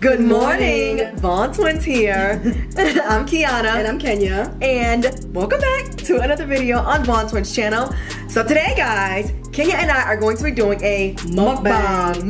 Good morning, Vaughn Twins here. I'm Kiana. And I'm Kenya. And welcome back to another video on Vaughn Twins channel. So today, guys, Kenya and I are going to be doing a mukbang.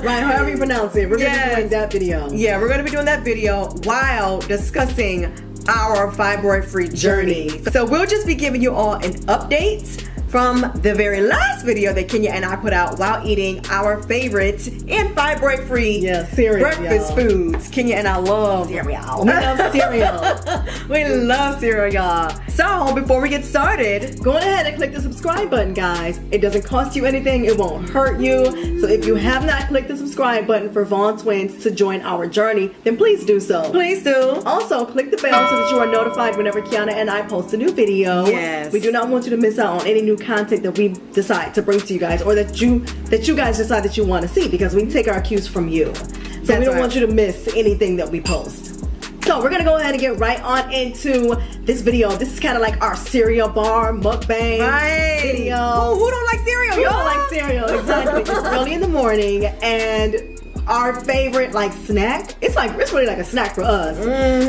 Right, however you pronounce it. We're going to be doing that video. Yeah, we're going to be doing that video while discussing our fibroid-free journey. So we'll just be giving you all an update from the very last video that Kenya and I put out while eating our favorite and fibroid-free breakfast foods. Kenya and I love cereal. We love cereal. We love cereal, y'all. So before we get started, go ahead and click the subscribe button, guys. It doesn't cost you anything. It won't hurt you. So if you have not clicked the subscribe button for Vaughn Twins to join our journey, then please do so. Please do. Also, click the bell so that you are notified whenever Kiana and I post a new video. Yes. We do not want you to miss out on any new content that we decide to bring to you guys, or that you guys decide that you want to see, because we take our cues from you. So we don't want you to miss anything that we post. So we're gonna go ahead and get right on into this video. This is kind of like our cereal bar mukbang video. Who don't like cereal? Who don't like cereal? Exactly. It's early in the morning, and our favorite snack, it's really like a snack for us,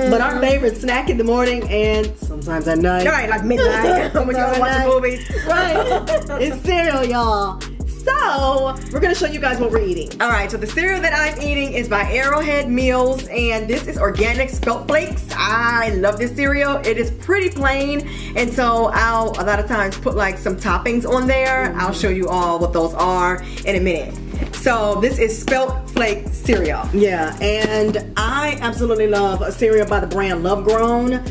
but our favorite snack in the morning and sometimes at night, right, like midnight when you're watching movies, right, it's cereal, y'all. So we're gonna show you guys what we're eating. All right, so the cereal that I'm eating is by Arrowhead Meals, and this is organic Spelt flakes. I love this cereal. It is pretty plain, and so I'll a lot of times put like some toppings on there. I'll show you all what those are in a minute. So this is Spelt Flake cereal. Yeah, and I absolutely love a cereal by the brand Love Grown.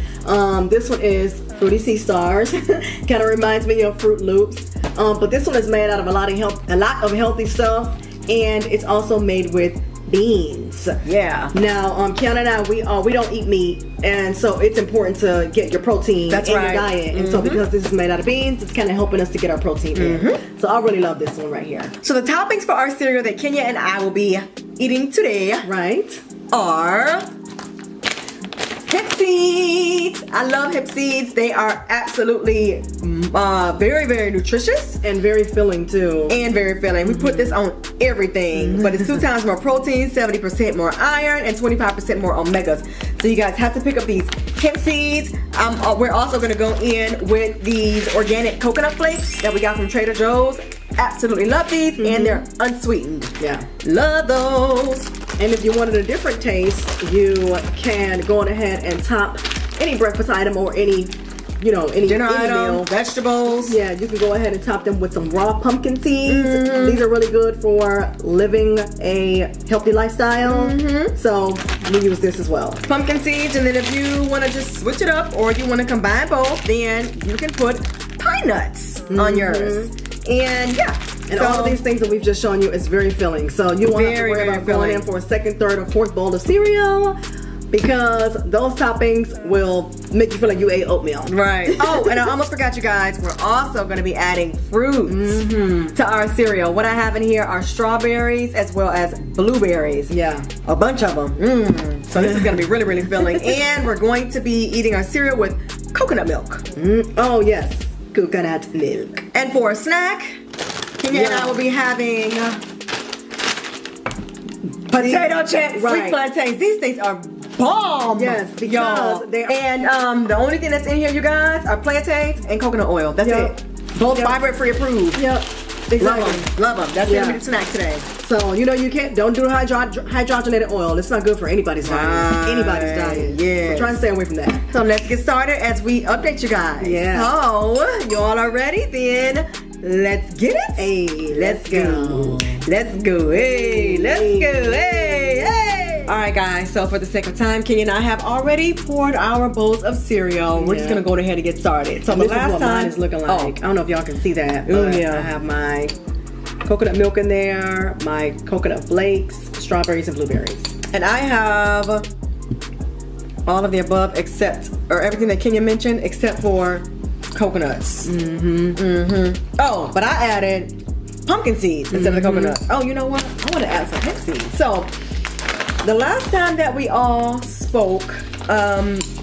This one is Fruity Sea Stars. Kind of reminds me of Fruit Loops. But this one is made out of a lot of healthy stuff, and it's also made with beans. Yeah. Now, Kiana and I, we don't eat meat, and so it's important to get your protein in your diet. And so because this is made out of beans, it's kind of helping us to get our protein in. So I really love this one right here. So the toppings for our cereal that Kenya and I will be eating today, are hemp seeds. I love hemp seeds. They are absolutely very, very nutritious. And very filling too. And very filling. We put this on everything, but it's 2 times more protein, 70% more iron, and 25% more omegas. So you guys have to pick up these hemp seeds. We're also gonna go in with these organic coconut flakes that we got from Trader Joe's. Absolutely love these, and they're unsweetened. Yeah. Love those. And if you wanted a different taste, you can go on ahead and top any breakfast item or any dinner item, meal, vegetables. Yeah, you can go ahead and top them with some raw pumpkin seeds. These are really good for living a healthy lifestyle. So we use this as well. Pumpkin seeds, and then if you want to just switch it up, or you want to combine both, then you can put pine nuts on yours. And and all of these things that we've just shown you is very filling. So you won't have to worry about going in for a second, third, or fourth bowl of cereal, because those toppings will make you feel like you ate oatmeal. Right. Oh, and I almost forgot, you guys. We're also going to be adding fruits to our cereal. What I have in here are strawberries as well as blueberries. Yeah. A bunch of them. So this is going to be really, really filling. And we're going to be eating our cereal with coconut milk. Oh, yes. Coconut milk. And for a snack, Kenya and I will be having potato chips, sweet plantains. These things are bomb. Yes, because they are. And the only thing that's in here, you guys, are plantains and coconut oil. That's it. Both fibroid-free approved. Yep. Exactly. Love them. That's gonna be the snack today. So don't do hydrogenated oil. It's not good for anybody's diet. Anybody's diet. Yeah. So try and stay away from that. So let's get started as we update you guys. Yeah. So you all are ready? Then let's get it. Hey, let's go. Let's go. Hey, let's go. Hey, hey. All right, guys. So for the sake of time, Kenya and I have already poured our bowls of cereal. We're just gonna go ahead and get started. So this is what mine is looking like. I don't know if y'all can see that. But I have my coconut milk in there, my coconut flakes, strawberries, and blueberries. And I have all of the above or everything that Kenya mentioned except for coconuts. Oh, but I added pumpkin seeds instead of the coconut. Oh, you know what? I want to add some hemp seeds. So the last time that we all spoke,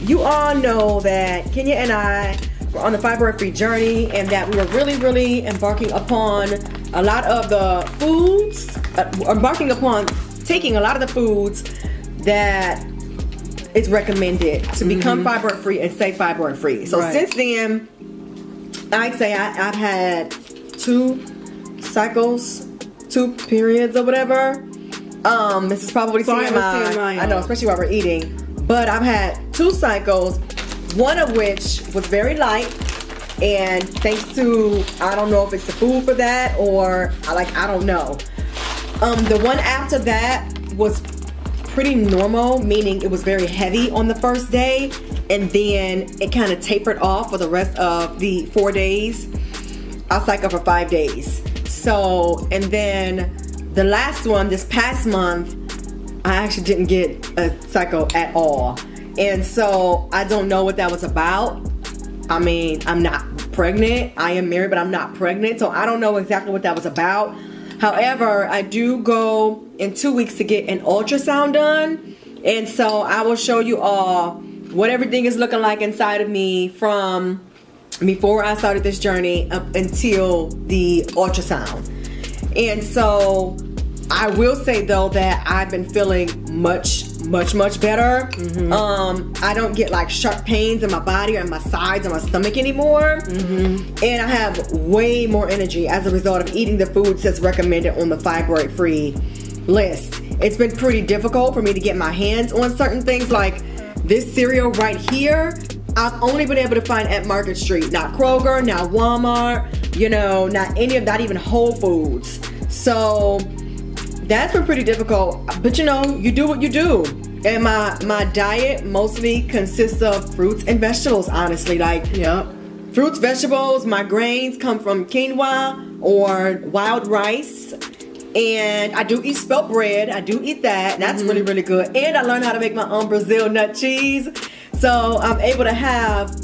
you all know that Kenya and I were on the fibroid-free journey, and that we were really embarking upon a lot of the foods, embarking upon taking a lot of the foods that it's recommended to become fibroid free and stay fibroid free. So since then, I'd say I've had 2 cycles, 2 periods or whatever. This is probably TMI. I know, especially while we're eating. But I've had 2 cycles, one of which was very light. And thanks to, I don't know if it's the food for that or I don't know. The one after that was pretty normal, meaning it was very heavy on the first day, and then it kind of tapered off for the rest of the 4 days. I'll cycle for 5 days. So, and then the last one, this past month, I actually didn't get a cycle at all. And so I don't know what that was about. I mean, I'm not pregnant. I am married, but I'm not pregnant. So I don't know exactly what that was about. However, I do go in 2 weeks to get an ultrasound done. And so I will show you all what everything is looking like inside of me from before I started this journey up until the ultrasound. And so I will say though that I've been feeling much better. I don't get like sharp pains in my body or in my sides or my stomach anymore. And I have way more energy as a result of eating the foods that's recommended on the fibroid free list. It's been pretty difficult for me to get my hands on certain things like this cereal right here. I've only been able to find at Market Street, not Kroger, not Walmart, you know, not even Whole Foods. So that's been pretty difficult, but you know, you do what you do. And my diet mostly consists of fruits and vegetables, honestly. Fruits, vegetables, my grains come from quinoa or wild rice. And I do eat spelt bread. I do eat that. That's really, really good. And I learned how to make my own Brazil nut cheese. So I'm able to have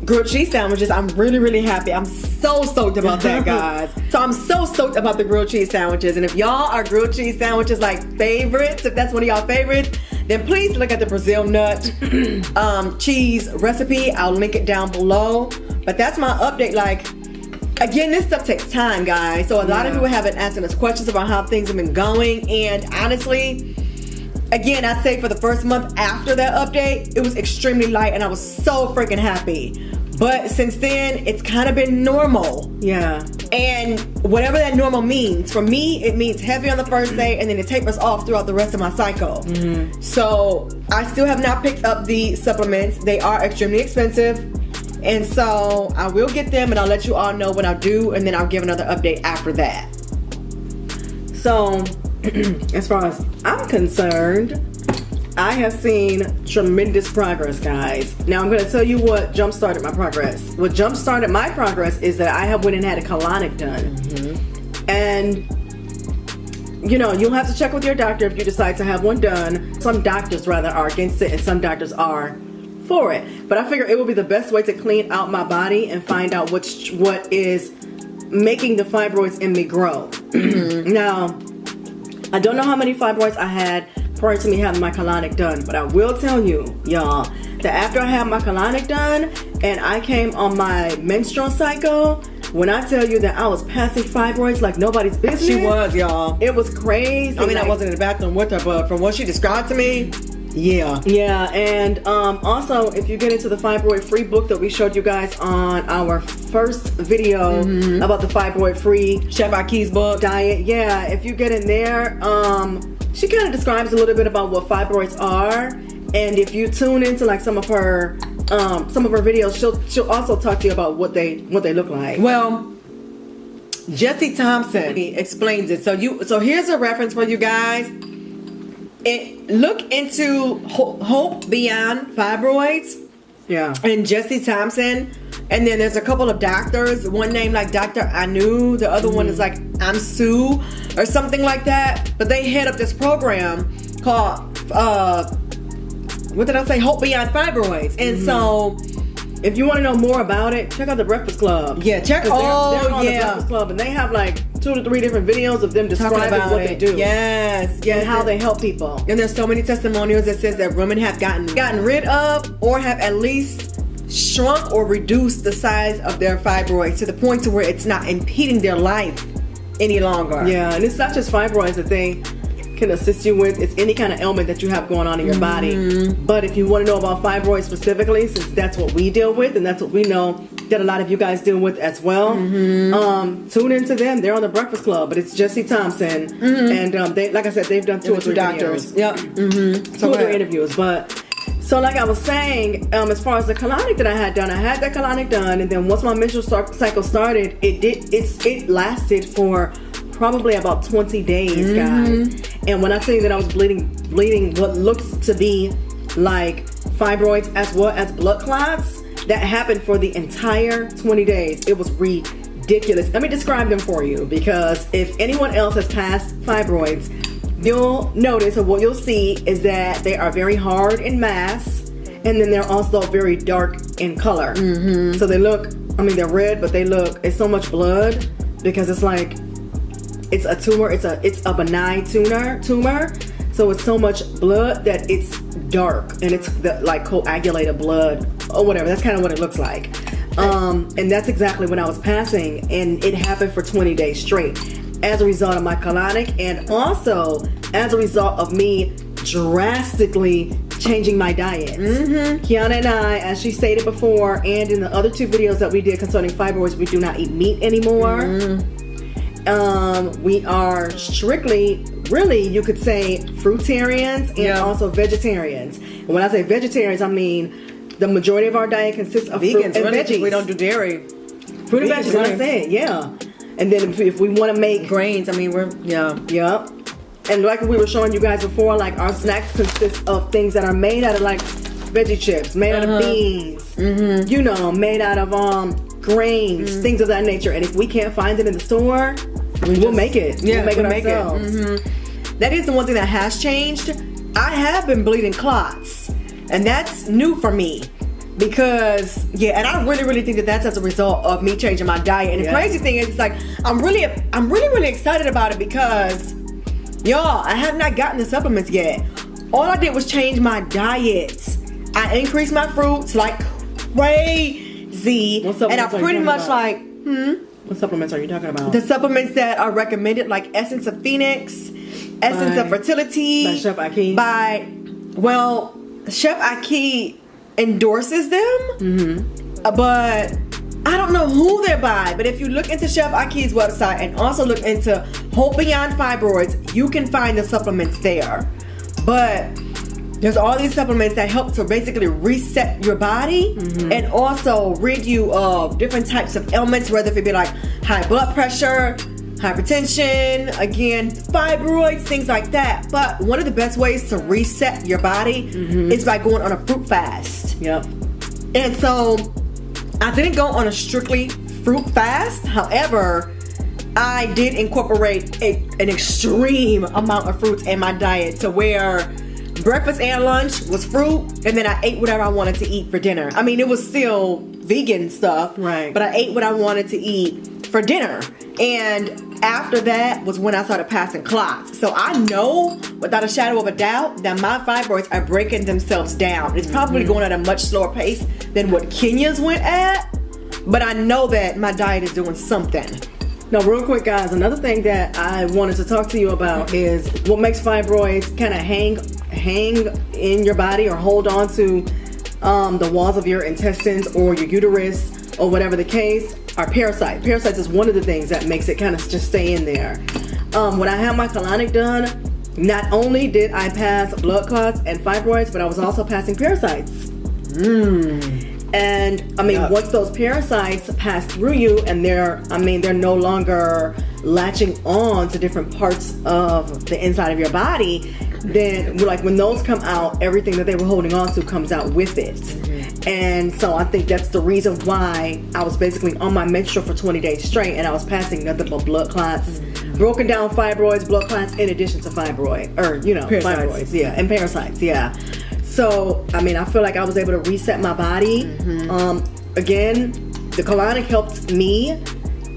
grilled cheese sandwiches. I'm really, really happy. I'm so stoked about that, guys. So I'm so stoked about the grilled cheese sandwiches. And if y'all are grilled cheese sandwiches like favorites, if that's one of y'all favorites, then please look at the Brazil nut cheese recipe. I'll link it down below. But that's my update. Like, again, this stuff takes time, guys. So a lot of people have been asking us questions about how things have been going. And honestly, again, I'd say for the first month after that update, it was extremely light and I was so freaking happy. But since then, it's kind of been normal. Yeah. And whatever that normal means, for me, it means heavy on the first day and then it tapers off throughout the rest of my cycle. So I still have not picked up the supplements. They are extremely expensive. And so I will get them and I'll let you all know what I'll do, and then I'll give another update after that. So as far as I'm concerned, I have seen tremendous progress, guys. Now I'm going to tell you what jump-started my progress. What jump-started my progress is that I have went and had a colonic done. And, you know, you'll have to check with your doctor if you decide to have one done. Some doctors, rather, are against it and some doctors are for it. But I figure it will be the best way to clean out my body and find out what is making the fibroids in me grow. Now, I don't know how many fibroids I had prior to me having my colonic done, but I will tell you, y'all, that after I had my colonic done and I came on my menstrual cycle, when I tell you that I was passing fibroids like nobody's business. She was, y'all. It was crazy. I mean, I wasn't in the bathroom with her, but from what she described to me, yeah. And also, if you get into the fibroid free book that we showed you guys on our first video about the fibroid free Chef Jaques book diet, if you get in there, she kind of describes a little bit about what fibroids are. And if you tune into like some of her videos, she'll also talk to you about what they look like. Well, Jesse Thomson explains it. So here's a reference for you guys. Look into Hope Beyond Fibroids. Yeah. And Jesse Thomson. And then there's a couple of doctors. One named like Dr. Anu. The other one is like Amsu or something like that. But they head up this program called what did I say? Hope Beyond Fibroids. And so if you want to know more about it, check out the Breakfast Club. Yeah, they're on the Breakfast Club, and they have like 2 to 3 different videos of them describing what they do. Yes, and how they help people. And there's so many testimonials that says that women have gotten rid of or have at least shrunk or reduced the size of their fibroids to the point to where it's not impeding their life any longer. Yeah, and it's not just fibroids that they can assist you with. It's any kind of ailment that you have going on in your body. But if you want to know about fibroids specifically, since that's what we deal with and that's what we know that a lot of you guys deal with as well, tune into them. They're on the Breakfast Club, but it's Jesse Thomson, and they, like I said, they've done 2 or 3 doctors. videos. Yep. 2 or 3 interviews, but. So like I was saying, as far as the colonic that I had done, I had that colonic done, and then once my menstrual cycle started, it lasted for probably about 20 days, guys. And when I say that I was bleeding what looks to be like fibroids as well as blood clots, that happened for the entire 20 days. It was ridiculous. Let me describe them for you, because if anyone else has passed fibroids, you'll notice, or what you'll see is that they are very hard in mass, and then they're also very dark in color. So they look, I mean, they're red, but it's so much blood, because it's like, it's a tumor, it's a benign tumor, so it's so much blood that it's dark, and it's like coagulated blood, or whatever, that's kind of what it looks like. And that's exactly what I was passing, and it happened for 20 days straight. As a result of my colonic, and also as a result of me drastically changing my diet. Kiana and I, as she stated before, and in the other 2 videos that we did concerning fibroids, we do not eat meat anymore. We are strictly, really, you could say, fruitarians and also vegetarians. And when I say vegetarians, I mean the majority of our diet consists of vegans, fruit and veggies. We don't do dairy. Fruit and veggies, what I said, yeah. And then if we want to make grains, I mean, Yep. And like we were showing you guys before, like our snacks consist of things that are made out of like veggie chips, made out of beans, you know, made out of grains, things of that nature. And if we can't find it in the store, we'll make it. Yeah, we'll make it ourselves. That is the one thing that has changed. I have been bleeding clots, and that's new for me. Because and I really think that that's as a result of me changing my diet. And the crazy thing is, it's like I'm really excited about it, because y'all, I have not gotten the supplements yet. All I did was change my diet. I increased my fruits like crazy, and I pretty much like What supplements are you talking about? The supplements that are recommended, like Essence of Phoenix, Essence of Fertility, by Chef Aki. Chef Aki endorses them, but I don't know who they're by. But if you look into Chef Aki's website and also look into Hope Beyond Fibroids, you can find the supplements there. But there's all these supplements that help to basically reset your body and also rid you of different types of ailments, whether it be like high blood pressure, hypertension, again, fibroids, things like that. But one of the best ways to reset your body is by going on a fruit fast. Yep. And so I didn't go on a strictly fruit fast. However, I did incorporate an extreme amount of fruits in my diet, to where breakfast and lunch was fruit, and then I ate whatever I wanted to eat for dinner. I mean, it was still vegan stuff, right? But I ate what I wanted to eat for dinner. And after that was when I started passing clots. So I know without a shadow of a doubt that my fibroids are breaking themselves down. It's probably going at a much slower pace than what Kenya's went at, but I know that my diet is doing something. Now, real quick, guys, another thing that I wanted to talk to you about is what makes fibroids kind of hang in your body or hold on to the walls of your intestines or your uterus or whatever the case, are parasites. Parasites is one of the things that makes it kind of just stay in there. When I had my colonic done, not only did I pass blood clots and fibroids, but I was also passing parasites. And I mean, once those parasites pass through you and they're no longer latching on to different parts of the inside of your body, then like when those come out, everything that they were holding on to comes out with it. And so I think that's the reason why I was basically on my menstrual for 20 days straight, and I was passing nothing but blood clots, broken down fibroids, blood clots, in addition to fibroids, parasites. fibroids, and parasites, So, I mean, I feel like I was able to reset my body. Again, the colonic helped me.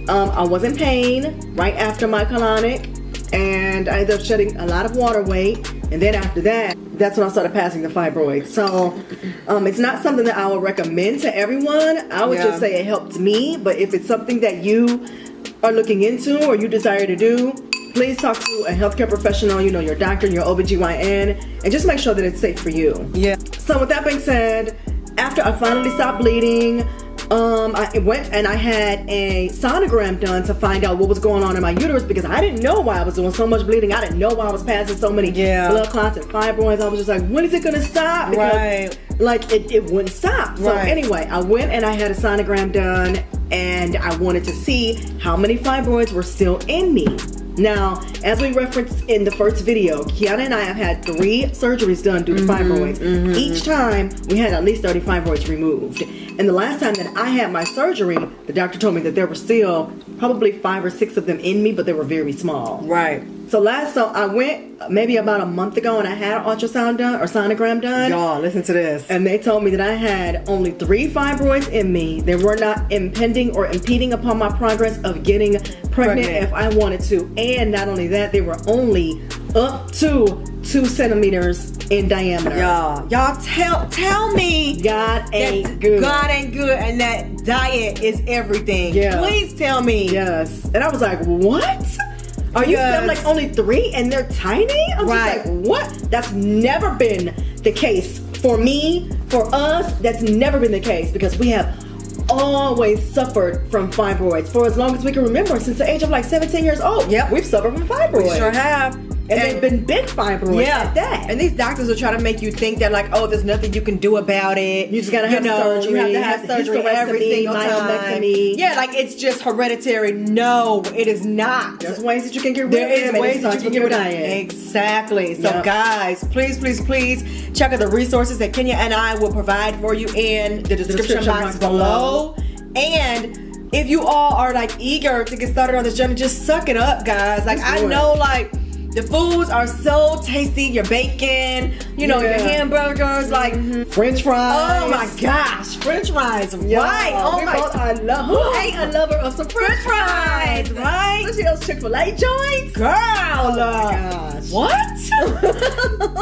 I was in pain right after my colonic, and I ended up shedding a lot of water weight. And then after that, that's when I started passing the fibroids. So, it's not something that I would recommend to everyone. I would just say it helped me. But if it's something that you are looking into or you desire to do, please talk to a healthcare professional, you know, your doctor, your OBGYN, and just make sure that it's safe for you. Yeah. So with that being said, after I finally stopped bleeding, I went and I had a sonogram done to find out what was going on in my uterus, because I didn't know why I was doing so much bleeding. I didn't know why I was passing so many blood clots and fibroids. I was just like, when is it gonna stop? Because like it wouldn't stop. So anyway, I went and I had a sonogram done, and I wanted to see how many fibroids were still in me. Now, as we referenced in the first video, Kiana and I have had 3 surgeries done due to fibroids. Each time, we had at least 30 fibroids removed. And the last time that I had my surgery, the doctor told me that there were still probably 5 or 6 of them in me, but they were very small. Right. So I went maybe about a month ago, and I had an ultrasound done, or sonogram done. Y'all, listen to this. And they told me that I had only 3 fibroids in me. They were not impending or impeding upon my progress of getting pregnant if I wanted to. And not only that, they were only up to 2 centimeters in diameter. Y'all tell me God ain't good. God ain't good, and that diet is everything. Yeah. Please tell me. Yes. And I was like, what? Are you saying like only 3 and they're tiny? I'm just like, what? That's never been the case for me, for us. That's never been the case, because we have always suffered from fibroids for as long as we can remember, since the age of like 17 years old. Yep, we've suffered from fibroids. We sure have. And they've been big fibroids at that. And these doctors will try to make you think that like, oh, there's nothing you can do about it. You just gotta have surgery. You have to have surgery every single time. Yeah, like it's just hereditary. No, it is not. There's ways that you can get rid of it. There is ways that you can get rid of it. Exactly. So guys, please check out the resources that Kenya and I will provide for you in the description box below. And if you all are like eager to get started on this journey, just suck it up, guys. Like I know, like the foods are so tasty. Your bacon, your hamburgers, like French fries. Oh my gosh, French fries, right? Oh my God, who ain't a lover of some French fries, right? Especially those Chick-fil-A joints, girl. Oh my gosh, what?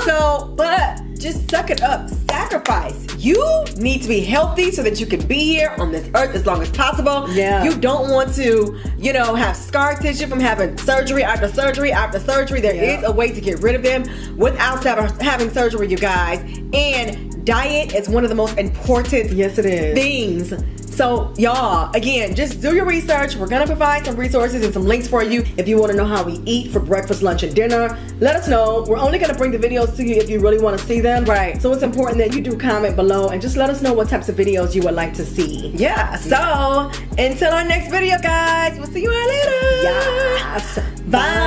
So, but just suck it up. Sacrifice. You need to be healthy so that you can be here on this earth as long as possible. Yeah. You don't want to, have scar tissue from having surgery after surgery after surgery. There is a way to get rid of them without having surgery, you guys. And diet is one of the most important things. So y'all, again, just do your research. We're gonna provide some resources and some links for you. If you wanna know how we eat for breakfast, lunch, and dinner, let us know. We're only gonna bring the videos to you if you really wanna see them. Right. So it's important that you do comment below and just let us know what types of videos you would like to see. Yeah, so until our next video, guys, we'll see you all later. Yes. Bye.